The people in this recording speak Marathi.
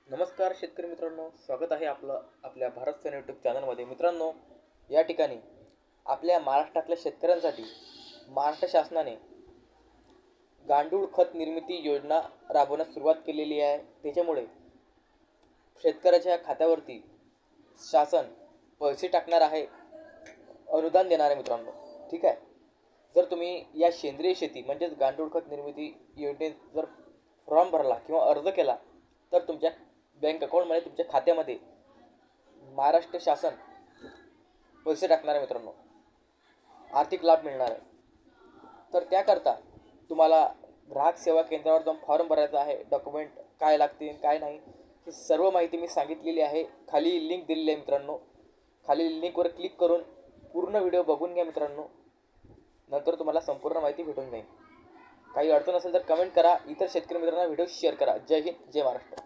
नमस्कार शेतकरी मित्रांनो, स्वागत आहे आपलं आपल्या भारत सन यूट्यूब चॅनलमध्ये. मित्रांनो, या ठिकाणी आपल्या महाराष्ट्रातल्या शेतकऱ्यांसाठी महाराष्ट्र शासनाने गांडूळ खत निर्मिती योजना राबवण्यास सुरुवात केलेली आहे. त्याच्यामुळे शेतकऱ्याच्या खात्यावरती शासन पैसे टाकणार आहे, अनुदान देणार आहे मित्रांनो. ठीक आहे. जर तुम्ही या सेंद्रिय शेती म्हणजेच गांडूळ खत निर्मिती योजनेत जर फॉर्म भरला किंवा अर्ज केला तर तुमच्या बँक अकाउंटमध्ये तुमच्या खात्यामध्ये महाराष्ट्र शासन पैसे टाकणार आहे मित्रांनो. आर्थिक लाभ मिळणार आहे. तर त्याकरता तुम्हाला ग्राहक सेवा केंद्रावर जाऊन फॉर्म भरायचा आहे. डॉक्युमेंट काय लागतील काय नाही ही सर्व माहिती मी सांगितलेली आहे. खाली लिंक दिलेली आहे मित्रांनो. खाली लिंकवर क्लिक करून पूर्ण व्हिडिओ बघून घ्या मित्रांनो. नंतर तुम्हाला संपूर्ण माहिती भेटून जाईल. काही अडचण असेल तर कमेंट करा. इतर शेतकरी मित्रांना व्हिडिओ शेअर करा. जय हिंद, जय महाराष्ट्र.